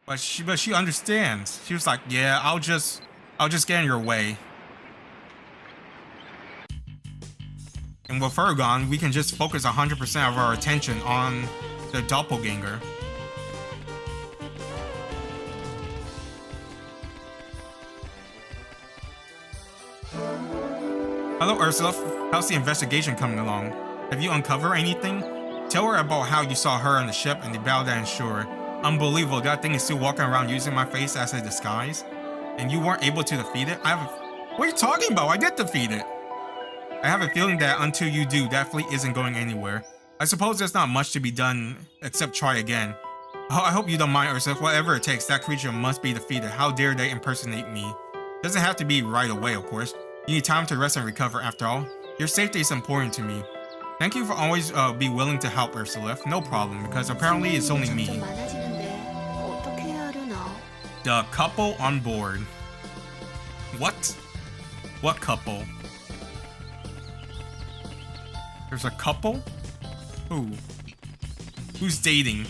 But she understands. She was like, yeah, I'll just get in your way. And with her gone, we can just focus 100% of our attention on the doppelganger. Hello, Ursula. How's the investigation coming along? Have you uncovered anything? Tell her about how you saw her on the ship and the battle that ensured. Unbelievable, that thing is still walking around using my face as a disguise? And you weren't able to defeat it? What are you talking about? I did defeat it! I have a feeling that until you do, that fleet isn't going anywhere. I suppose there's not much to be done except try again. Oh, I hope you don't mind, Ursula. Whatever it takes, that creature must be defeated. How dare they impersonate me? Doesn't have to be right away, of course. You need time to rest and recover after all. Your safety is important to me. Thank you for always be willing to help, Ursula. No problem, because apparently it's only me. The couple on board. What? What couple? There's a couple? Who? Who's dating?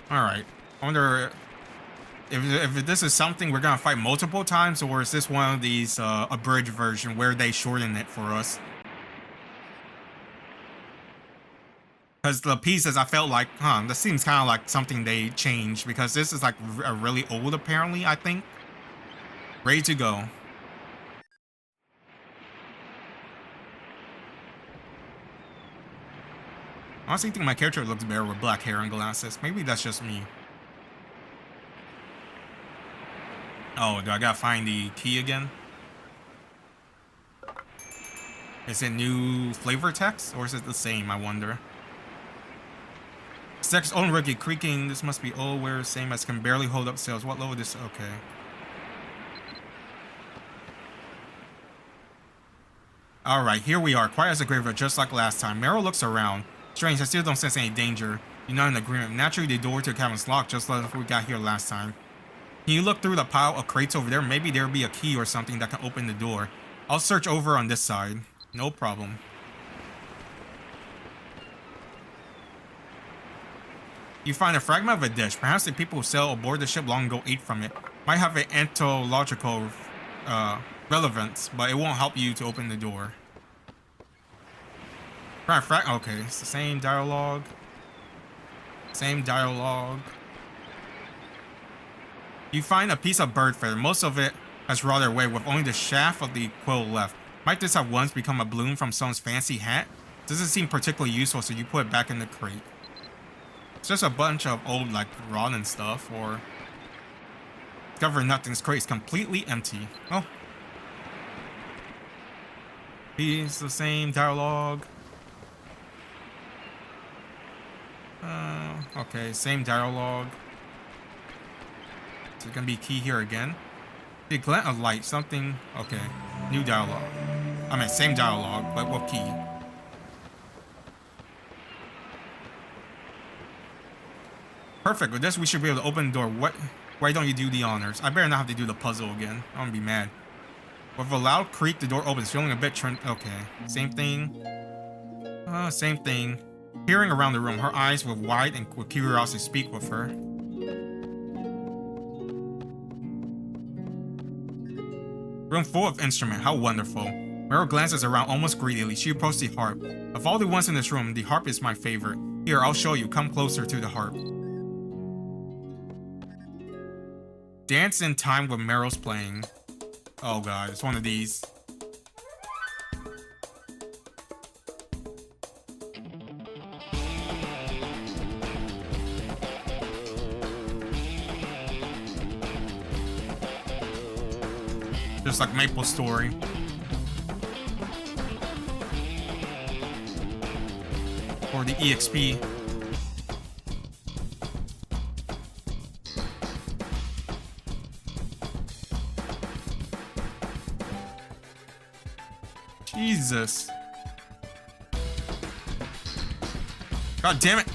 Alright. I wonder if this is something we're gonna fight multiple times, or is this one of these abridged version where they shorten it for us? Because the pieces, I felt like, this seems kind of like something they changed, because this is like a really old, apparently, I think. Ready to go. I honestly think my character looks better with black hair and glasses. Maybe that's just me. Oh, do I gotta find the key again? Is it new flavor text, or is it the same, I wonder? Sex own rookie creaking. This must be old, where same as can barely hold up sails. What level is this? Okay. Alright, here we are. Quiet as a graveyard, just like last time. Meryl looks around. Strange, I still don't sense any danger. You're not in agreement. Naturally, the door to the cabin's locked, just like we got here last time. Can you look through the pile of crates over there? Maybe there'll be a key or something that can open the door. I'll search over on this side. No problem. You find a fragment of a dish. Perhaps the people who sailed aboard the ship long ago ate from it. Might have an anthological relevance, but it won't help you to open the door. Okay, it's the same dialogue. Same dialogue. You find a piece of bird feather. Most of it has rotted away, with only the shaft of the quill left. Might this have once become a bloom from someone's fancy hat? Doesn't seem particularly useful, so you put it back in the crate. It's just a bunch of old, like, rotten stuff, or... Discover nothing's crate is completely empty. Oh. It's the same dialogue. Okay, same dialogue. So it's gonna be key here again. The glint of light, something. Okay, new dialogue. I mean, same dialogue, but what key? Perfect. With this, we should be able to open the door. What? Why don't you do the honors? I better not have to do the puzzle again. I'm gonna be mad. With a loud creak, the door opens, feeling a bit okay, same thing. Same thing. Peering around the room, her eyes with wide and with curiosity speak with her. Room full of instruments, how wonderful. Meryl glances around almost greedily. She approaches the harp. Of all the ones in this room, the harp is my favorite. Here, I'll show you. Come closer to the harp. Dance in time with Meryl's playing. Oh god, it's one of these. Just like Maple Story. Or the EXP. Jesus. God damn it.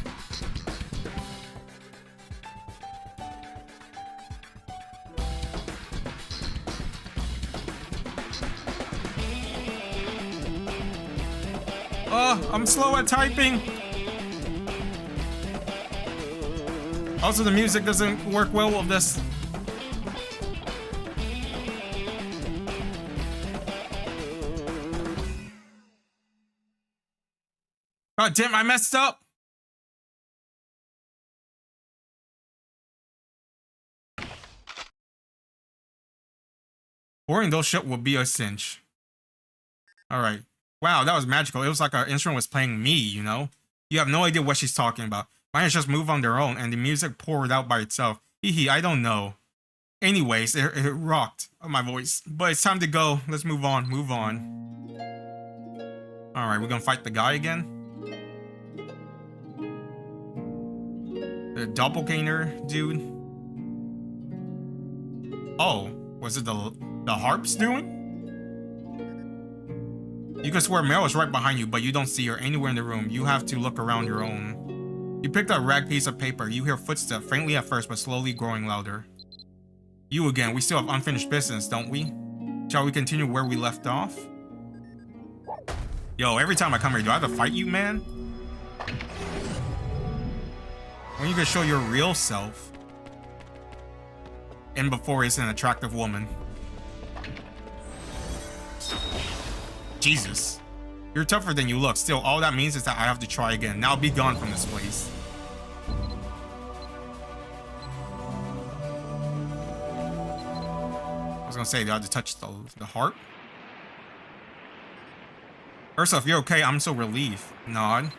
Oh, I'm slow at typing. Also, the music doesn't work well with this. God damn, I messed up. Boarding those ship will be a cinch. Alright. Wow, that was magical. It was like our instrument was playing me, you know? You have no idea what she's talking about. Mine just move on their own, and the music poured out by itself. Hee I don't know. Anyways, it rocked my voice. But it's time to go. Let's move on. Move on. Alright, we're gonna fight the guy again. The doppelganger dude. Oh, was it the harps doing? You can swear Meryl is right behind you, but you don't see her anywhere in the room. You have to look around your own. You picked up a rag piece of paper. You hear footsteps, faintly at first, but slowly growing louder. You again. We still have unfinished business, don't we? Shall we continue where we left off? Yo, every time I come here, do I have to fight you, man? When you can show your real self. And before it's an attractive woman. Jesus. You're tougher than you look. Still, all that means is that I have to try again. Now be gone from this place. I was gonna say, do I have to touch the harp? Ursula, if you're okay, I'm so relieved. Nod.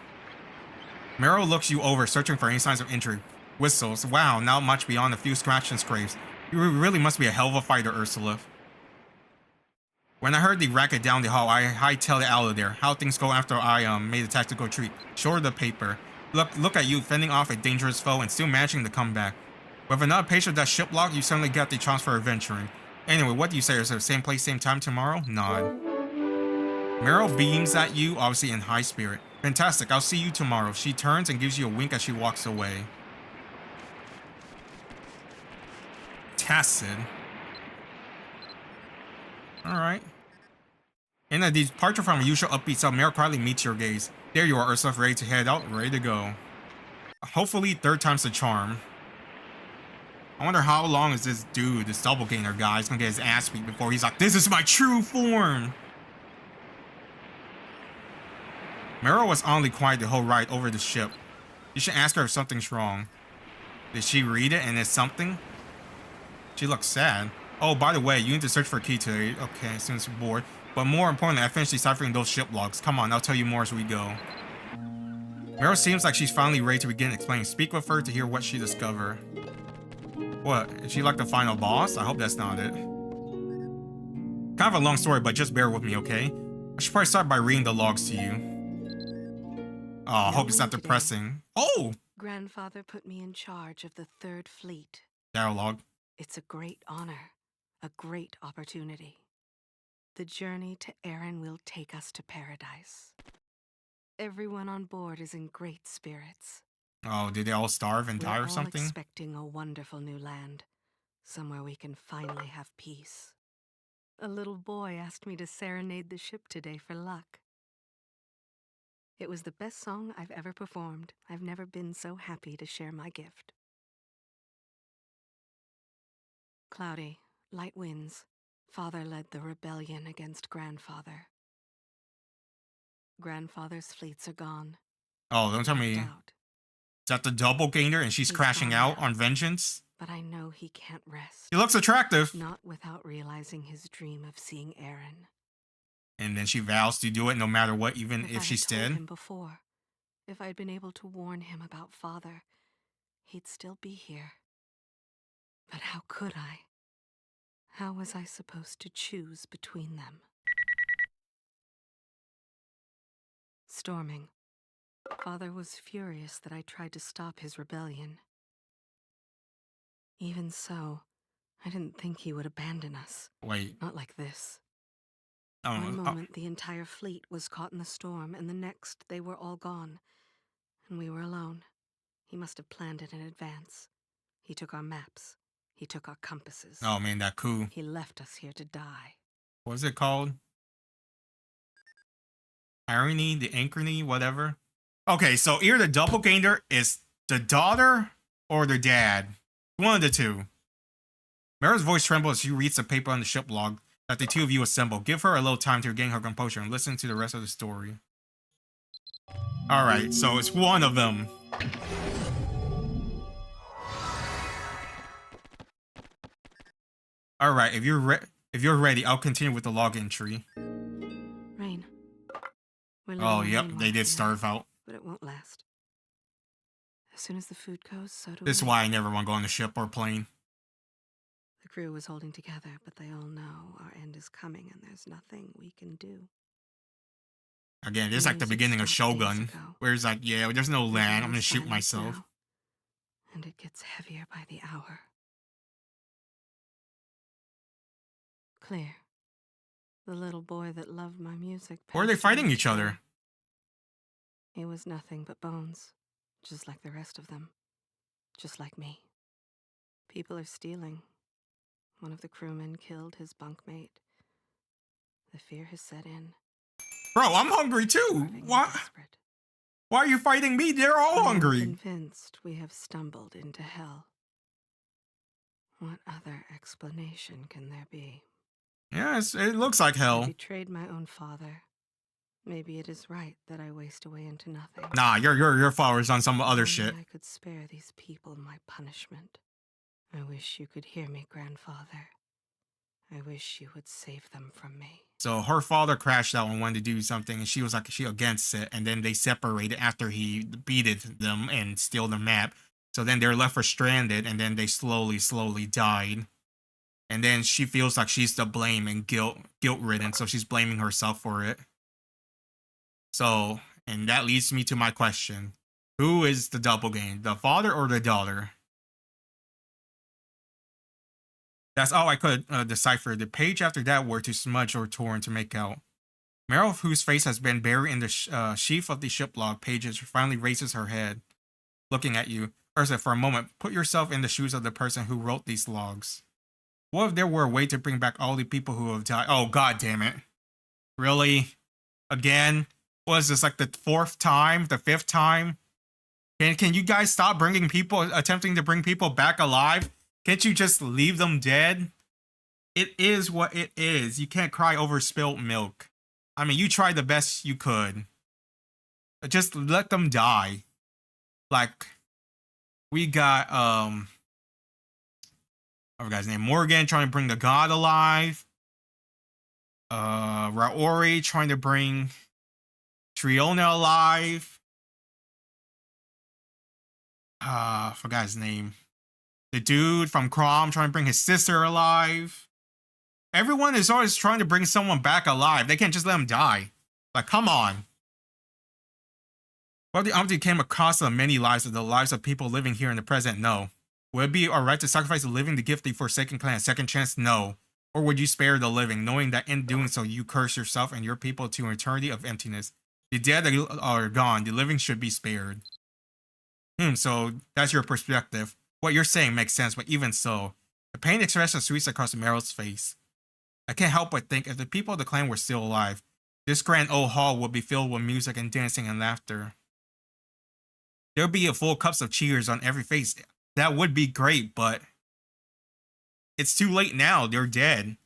Meryl looks you over, searching for any signs of injury. Whistles. Wow, not much beyond a few scratches and scrapes. You really must be a hell of a fighter, Ursula. When I heard the racket down the hall, I hightailed it out of there. How things go after I made a tactical retreat. Sure, the paper. Look at you, fending off a dangerous foe and still managing to come back. With another page of that shiplock, you suddenly got the chance for adventuring. Anyway, what do you say? Is it same place, same time tomorrow? Nod. Meryl beams at you, obviously in high spirit. Fantastic, I'll see you tomorrow. She turns and gives you a wink as she walks away. Tacit. Alright. In a departure from usual upbeat self, Meryl quietly meets your gaze. There you are, Ursula, ready to head out, ready to go. Hopefully, third time's the charm. I wonder how long is this dude, this doppelganger guy, is gonna get his ass beat before he's like, this is my true form! Meryl was oddly quiet the whole ride over the ship. You should ask her if something's wrong. Did she read it and it's something? She looks sad. Oh, by the way, you need to search for a key today. Okay, since you're bored. But more importantly, I finished deciphering those ship logs. Come on, I'll tell you more as we go. Meryl seems like she's finally ready to begin explaining. Speak with her to hear what she discovered. What? Is she like the final boss? I hope that's not it. Kind of a long story, but just bear with me, okay? I should probably start by reading the logs to you. Oh, I hope it's not depressing. Oh! Grandfather put me in charge of the 3rd Fleet. Dialogue. It's a great honor, a great opportunity. The journey to Erinn will take us to paradise. Everyone on board is in great spirits. Oh, did they all starve and die or something? We're all expecting a wonderful new land, somewhere we can finally have peace. A little boy asked me to serenade the ship today for luck. It was the best song I've ever performed. I've never been so happy to share my gift. Cloudy, light winds. Father led the rebellion against Grandfather. Grandfather's fleets are gone. Oh, don't tell me. Is that the doppelganger and she's crashing out on vengeance? But I know he can't rest. He looks attractive. Not without realizing his dream of seeing Erinn. And then she vows to do it no matter what, even if she's dead. If I had told him before, if I'd been able to warn him about Father, he'd still be here. But how could I? How was I supposed to choose between them? Storming. Father was furious that I tried to stop his rebellion. Even so, I didn't think he would abandon us. Wait. Not like this. One moment, the entire fleet was caught in the storm, and the next, they were all gone. And we were alone. He must have planned it in advance. He took our maps. He took our compasses. Oh, man, that coup. He left us here to die. What's it called? Irony, the Anchorny, whatever. Okay, so either the doppelganger is the daughter or the dad. One of the two. Mara's voice trembles as she reads the paper on the ship log that the two of you assemble. Give her a little time to regain her composure and listen to the rest of the story. Alright, so it's one of them. Alright, if you're ready, I'll continue with the log entry. Rain. Oh, yep, they did starve out. But it won't last. As soon as the food goes, so do This is we. why I never want to go on a ship or plane. The crew was holding together, but they all know our end is coming and there's nothing we can do. Again, this is like the beginning of Shogun, where it's like, yeah, there's no land, I'm gonna shoot myself. Now, and it gets heavier by the hour. Clear. The little boy that loved my music. Or are they fighting each other? He was nothing but bones, just like the rest of them. Just like me. People are stealing. One of the crewmen killed his bunkmate. The fear has set in. Bro, I'm hungry too. Why are you fighting me? They're all hungry. I'm convinced we have stumbled into hell. What other explanation can there be? Yes, it looks like hell. I betrayed my own father. Maybe it is right that I waste away into nothing. Nah, your father's on some other shit. I could spare these people my punishment. I wish you could hear me, grandfather. I wish you would save them from me. So her father crashed out and wanted to do something, and she was like, she against it, and then they separated after he beated them and steal the map. So then they're left for stranded, and then they slowly died. And then she feels like she's to blame and guilt-ridden, so she's blaming herself for it. So, and that leads me to my question. Who is the doppelganger, the father or the daughter? That's all I could decipher. The page after that were too smudged or torn to make out. Meryl, whose face has been buried in the sheath of the ship log pages, finally raises her head, looking at you. Ursa, for a moment, put yourself in the shoes of the person who wrote these logs. What if there were a way to bring back all the people who have died? Oh, god damn it. Really? Again? Was this like the 4th time? The 5th time? Can you guys stop attempting to bring people back alive? Can't you just leave them dead? It is what it is. You can't cry over spilt milk. I mean, you tried the best you could. Just let them die. Like, we got, I forgot his name, Morgan trying to bring the god alive. Raori trying to bring Triona alive. Forgot his name. The dude from Crom trying to bring his sister alive. Everyone is always trying to bring someone back alive. They can't just let them die. Like, come on. Well, the Omni came across the many lives of the lives of people living here in the present? No. Would it be alright to sacrifice the living to give the Forsaken Clan a second chance? No. Or would you spare the living, knowing that in doing so you curse yourself and your people to an eternity of emptiness? The dead are gone. The living should be spared. So that's your perspective. What you're saying makes sense, but even so, the pain expression sweeps across Meryl's face. I can't help but think if the people of the clan were still alive, this grand old hall would be filled with music and dancing and laughter. There would be a full cups of cheers on every face. That would be great, but it's too late now. They're dead.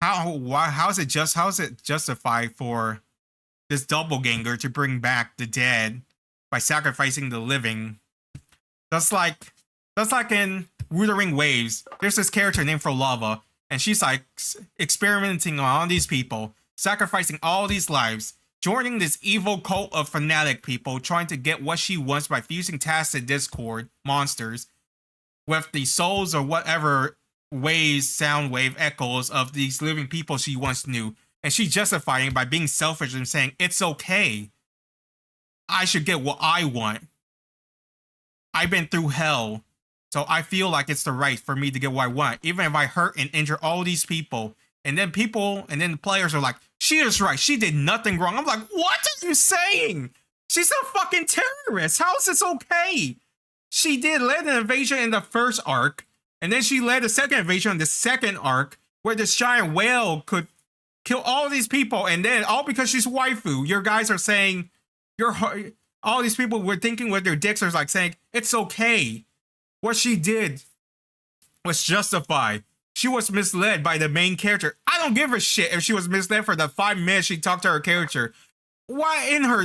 How is it justified for this doppelganger to bring back the dead by sacrificing the living? That's like in Wuthering Waves. There's this character named Frolava, and she's like experimenting on all these people, sacrificing all these lives, joining this evil cult of fanatic people, trying to get what she wants by fusing tacit discord monsters with the souls or whatever waves, sound wave echoes of these living people she once knew. And she's justifying by being selfish and saying, it's okay. I should get what I want. I've been through hell, so I feel like it's the right for me to get what I want, even if I hurt and injure all these people. And then the players are like, she is right, she did nothing wrong. I'm like, what are you saying? She's a fucking terrorist. How is this okay? She did lead an invasion in the first arc, and then she led a second invasion in the second arc, where this giant whale could kill all these people, and then all because she's waifu, your guys are saying all these people were thinking with their dicks are like saying it's okay. What she did was justified. She was misled by the main character. I don't give a shit if she was misled for the 5 minutes she talked to her character. What in her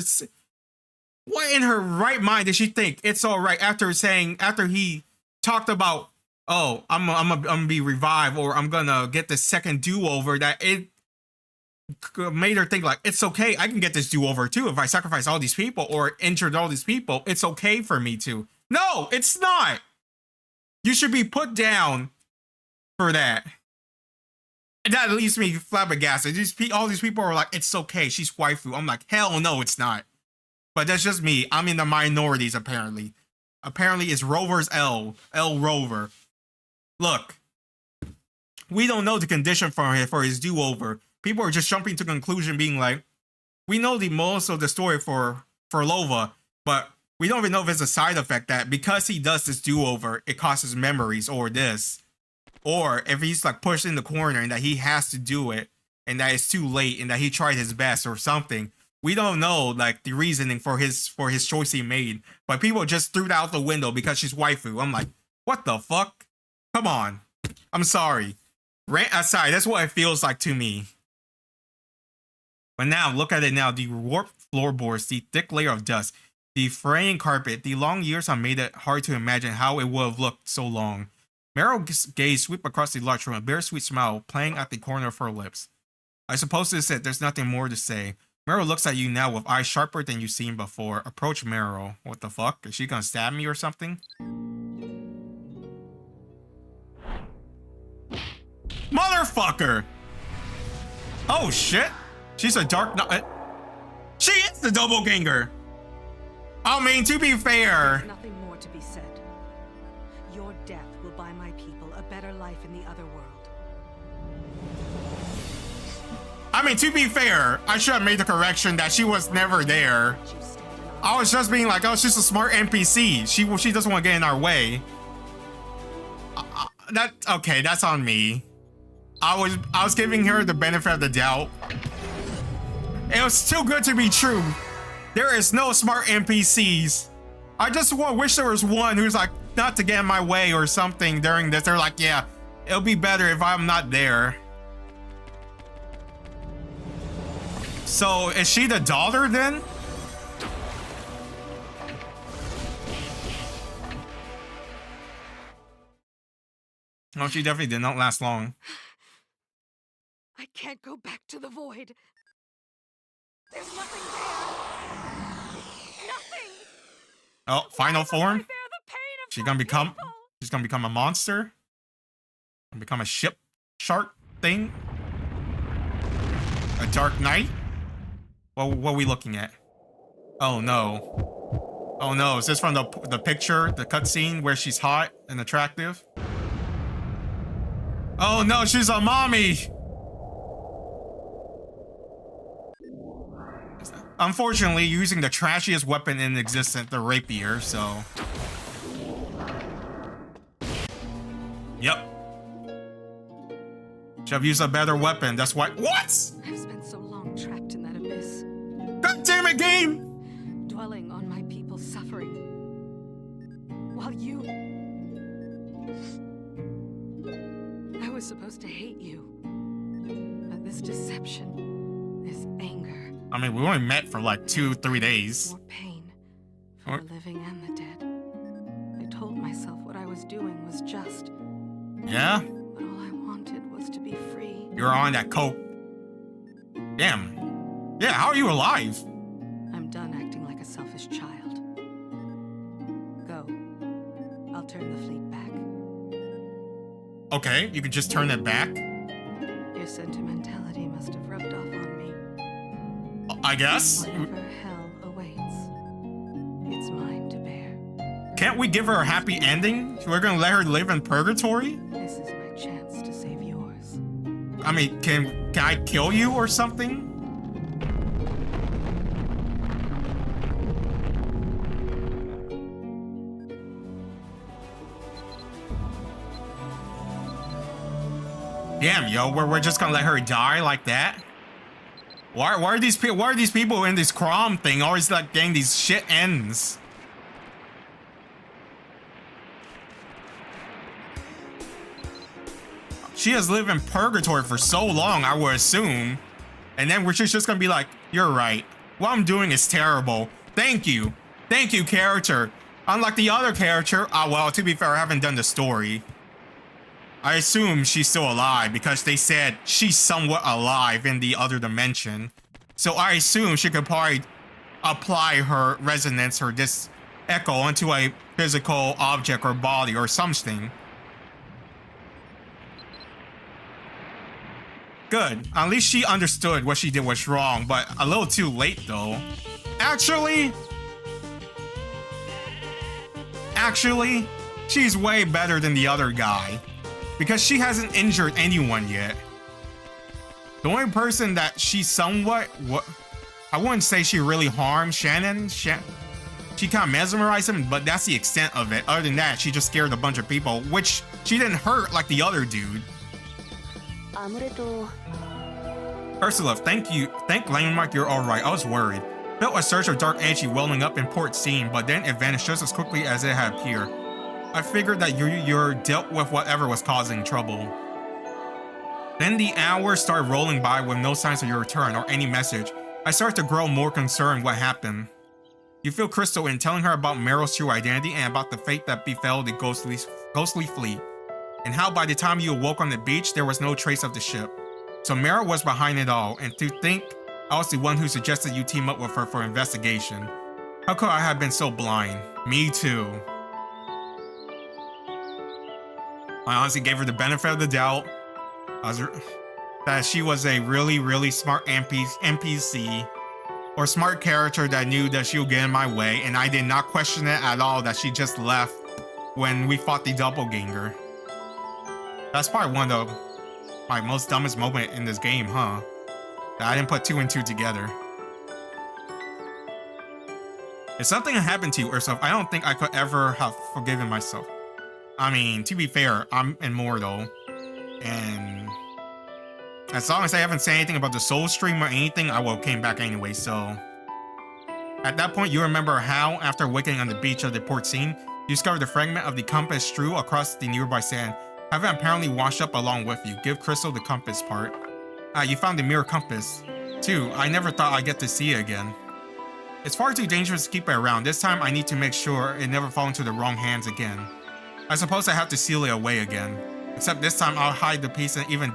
right mind did she think it's all right after he talked about, oh, I'm gonna be revived, or I'm gonna get the second do-over, that it made her think like, it's okay, I can get this do-over too if I sacrifice all these people or injured all these people. It's okay for me to. No, it's not. You should be put down for that. And that leaves me flabbergasted. All these people are like, it's okay, she's waifu. I'm like, hell no, it's not. But that's just me. I'm in the minorities, apparently. Apparently, it's Rover's L Rover. Look, we don't know the condition for his do-over. People are just jumping to conclusion, being like, we know the most of the story for Lova, but we don't even know if it's a side effect that because he does this do-over, it causes memories or this. Or if he's like pushed in the corner and that he has to do it and that it's too late and that he tried his best or something. We don't know like the reasoning for his choice he made. But people just threw it out the window because she's waifu. I'm like, what the fuck? Come on. I'm sorry. Rant aside, that's what it feels like to me. But now, look at it now. The warped floorboards, the thick layer of dust, the fraying carpet, the long years have made it hard to imagine how it would have looked so long. Meryl's gaze swept across the large room, a bittersweet smile playing at the corner of her lips. I suppose this is it. There's nothing more to say. Meryl looks at you now with eyes sharper than you've seen before. Approach Meryl. What the fuck? Is she gonna stab me or something? Motherfucker! Oh shit! She's a dark knight. She is the doppelganger! I mean, to be fair... There's nothing more to be said. Your death will buy my people a better life in the other world. I mean, to be fair, I should have made the correction that she was never there. I was just being like, oh, she's a smart NPC. She doesn't want to get in our way. Okay, that's on me. I was giving her the benefit of the doubt. It was too good to be true. There is no smart NPCs. I just wish there was one who's like, not to get in my way or something during this. They're like, yeah, it'll be better if I'm not there. So, is she the daughter then? Oh, she definitely did not last long. I can't go back to the void. There's nothing there. Nothing. Oh, final form? Bear the pain of She's gonna become a monster? Gonna become a ship shark thing? A dark knight? What are we looking at? Oh no. Oh no, is this from the picture, the cutscene where she's hot and attractive? Oh no, she's a mommy! Unfortunately, using the trashiest weapon in existence, the rapier, so... Yep. Should have used a better weapon, that's why- What?! I've spent so long trapped in that abyss. God damn it, game! Dwelling on my people's suffering. While you... I was supposed to hate you. But this deception, this anger... I mean, we only met for like 2-3 days. More pain for the living and the dead. I told myself what I was doing was just. Yeah? But all I wanted was to be free. You're on that coke. Damn. Yeah, how are you alive? I'm done acting like a selfish child. Go. I'll turn the fleet back. Okay, you can just turn it back? Your sentimentality must have rubbed off on me. I guess. Whatever hell awaits, it's mine to bear. Can't we give her a happy ending? We're gonna let her live in purgatory? This is my chance to save yours. I mean, can I kill you or something? Damn, yo, we're just gonna let her die like that? Why are these people in this Crom thing always like getting these shit ends? She has lived in purgatory for so long, I would assume. And then we're just gonna be like, you're right. What I'm doing is terrible. Thank you. Thank you, character. Unlike the other character, well, to be fair, I haven't done the story. I assume she's still alive because they said she's somewhat alive in the other dimension. So I assume she could probably apply her resonance or this echo onto a physical object or body or something. Good. At least she understood what she did was wrong, but a little too late though. Actually, she's way better than the other guy. Because she hasn't injured anyone yet. The only person that she somewhat, I wouldn't say she really harmed, Shannon. She kind of mesmerized him, but that's the extent of it. Other than that, she just scared a bunch of people, which she didn't hurt like the other dude. Ursula, thank Landmark, you're alright. I was worried. Felt a surge of dark energy welling up in port scene, but then it vanished just as quickly as it had appeared. I figured that you're dealt with whatever was causing trouble. Then the hours started rolling by with no signs of your return or any message. I started to grow more concerned what happened. You feel Crystal in telling her about Meryl's true identity and about the fate that befell the ghostly fleet. And how by the time you awoke on the beach, there was no trace of the ship. So Meryl was behind it all, and to think I was the one who suggested you team up with her for investigation. How could I have been so blind? Me too. I honestly gave her the benefit of the doubt that she was a really, really smart NPC or smart character that knew that she would get in my way, and I did not question it at all that she just left when we fought the doppelganger. That's probably one of my most dumbest moments in this game, huh? That I didn't put two and two together. If something had happened to you, Ursula, I don't think I could ever have forgiven myself. I mean, to be fair, I'm immortal, and as long as I haven't said anything about the soul stream or anything, I will came back anyway, so. At that point, you remember how, after waking on the beach of the port scene, you discovered the fragment of the compass strewn across the nearby sand, having apparently washed up along with you. Give Crystal the compass part. You found the mirror compass. Too, I never thought I'd get to see it again. It's far too dangerous to keep it around. This time, I need to make sure it never falls into the wrong hands again. I suppose I have to seal it away again. Except this time I'll hide the piece in even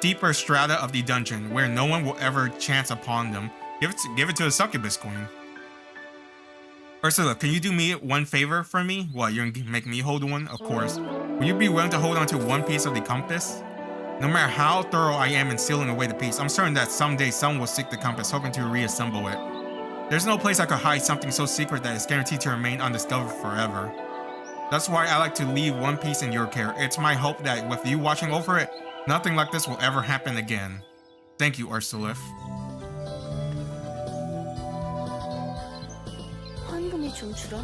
deeper strata of the dungeon, where no one will ever chance upon them. Give it to the succubus queen. Ursula, can you do me one favor for me? What, you're gonna make me hold one? Of course. Will you be willing to hold on to one piece of the compass? No matter how thorough I am in sealing away the piece, I'm certain that someday someone will seek the compass, hoping to reassemble it. There's no place I could hide something so secret that is guaranteed to remain undiscovered forever. That's why I like to leave one piece in your care. It's my hope that with you watching over it, nothing like this will ever happen again. Thank you, Ursula.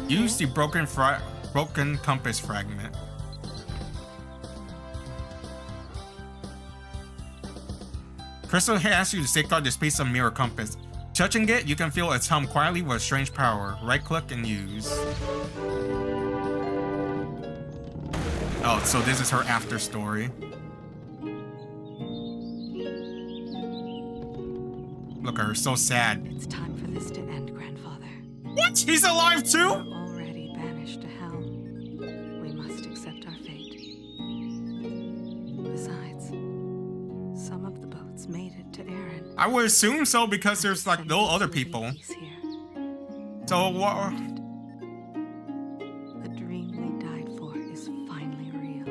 Use the broken compass fragment. Crystal asks you to safeguard this piece of mirror compass. Touching it, you can feel its hum quietly with a strange power. Right-click and use. Oh, so this is her after story. Look at her, so sad. It's time for this to end, Grandfather. What? He's alive too? We're already banished to hell. We must accept our fate. Besides, some of the boats made it to Erinn. I would assume so because there's like no other people. So what? The dream they died for is finally real.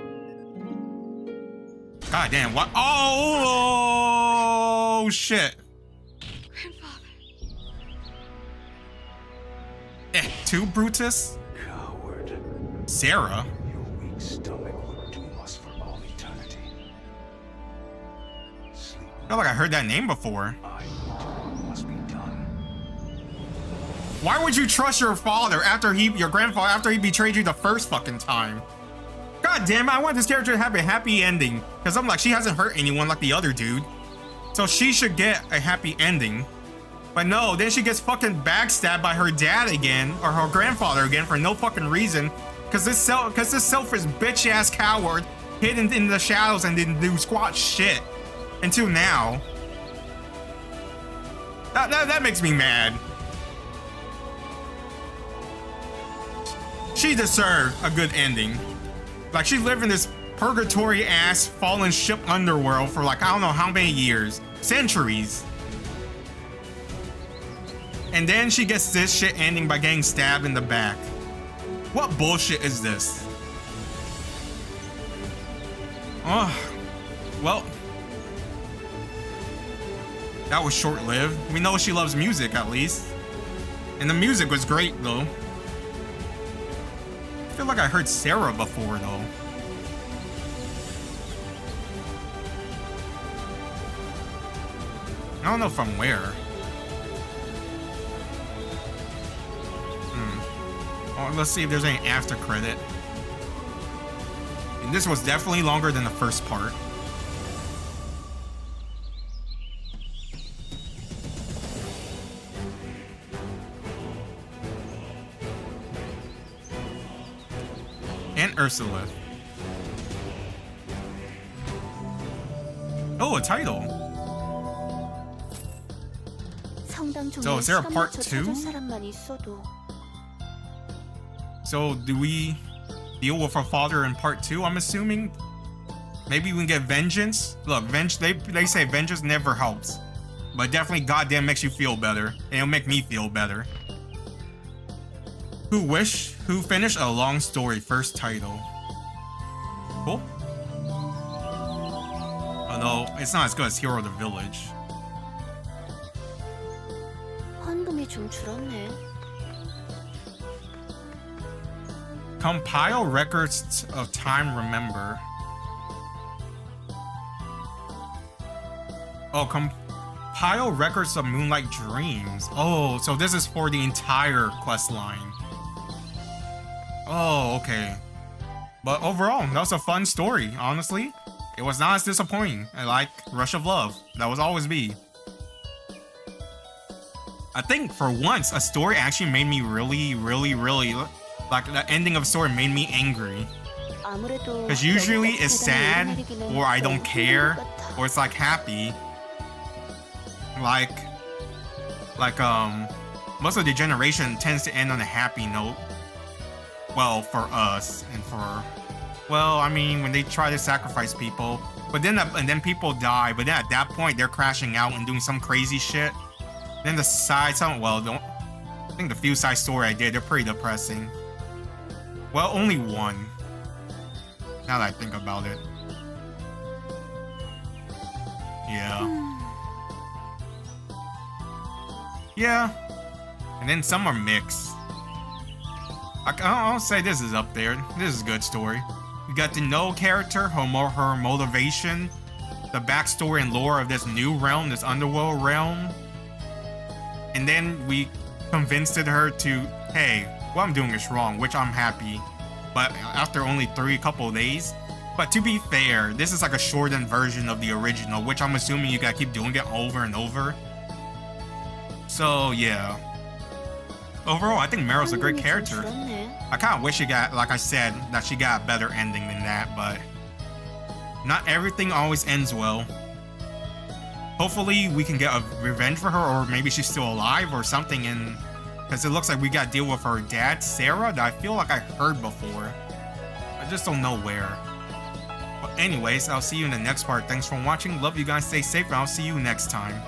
God damn, what? Oh shit. Grandfather. Two Brutus? Coward. Sarah? Your weak stomach will doom us for all eternity. Sleep. I feel like I heard that name before. Must be done. Why would you trust your father after your grandfather after he betrayed you the first fucking time? God God damn it, I want this character to have a happy ending. Because I'm like, she hasn't hurt anyone like the other dude. So she should get a happy ending. But no, then she gets fucking backstabbed by her dad again, or her grandfather again, for no fucking reason. Because this selfish bitch-ass coward hidden in the shadows and didn't do squat shit. Until now. That makes me mad. She deserved a good ending. Like, she lived in this purgatory-ass fallen ship underworld for like, I don't know how many years. Centuries. And then she gets this shit ending by getting stabbed in the back. What bullshit is this? Oh, well. That was short-lived. We know she loves music, at least. And the music was great, though. I feel like I heard Sarah before, though. I don't know from where. Oh, let's see if there's any after credit. And this was definitely longer than the first part. And Ursula. Oh, a title. So is there a part 2? So do we deal with our father in part 2, I'm assuming? Maybe we can get vengeance? Look, they say vengeance never helps. But definitely goddamn makes you feel better. And it'll make me feel better. Who finished a long story, first title. Cool. Oh no, it's not as good as Hero of the Village. 헌금이 좀 줄었네. Compile records of time remember. Oh, compile records of Moonlight Dreams. Oh, so this is for the entire quest line. Oh, okay. But overall, that was a fun story, honestly. It was not as disappointing. I like Rush of Love. That was always be. I think for once, a story actually made me really, like the ending of a story made me angry. Because usually it's sad, or I don't care, or it's like happy. Like most of the generation tends to end on a happy note. Well, for us, and for, well, I mean, when they try to sacrifice people, but then and then people die, but then at that point they're crashing out and doing some crazy shit. Then the side, I think the few side story I did, they're pretty depressing. Well, only one. Now that I think about it. Yeah. Yeah. And then some are mixed. I'll say this is up there. This is a good story. You got to know character, her motivation, the backstory and lore of this new realm, this underworld realm. And then we convinced her to, hey, what I'm doing is wrong, which I'm happy. But after only couple days. But to be fair, this is like a shortened version of the original, which I'm assuming you gotta keep doing it over and over. So yeah. Overall, I think Meryl's a great character. I kind of wish she got, like I said, that she got a better ending than that, but not everything always ends well. Hopefully we can get a revenge for her, or maybe she's still alive or something, because it looks like we gotta deal with her dad, Sarah, that I feel like I heard before. I just don't know where. But anyways, I'll see you in the next part. Thanks for watching. Love you guys. Stay safe, and I'll see you next time.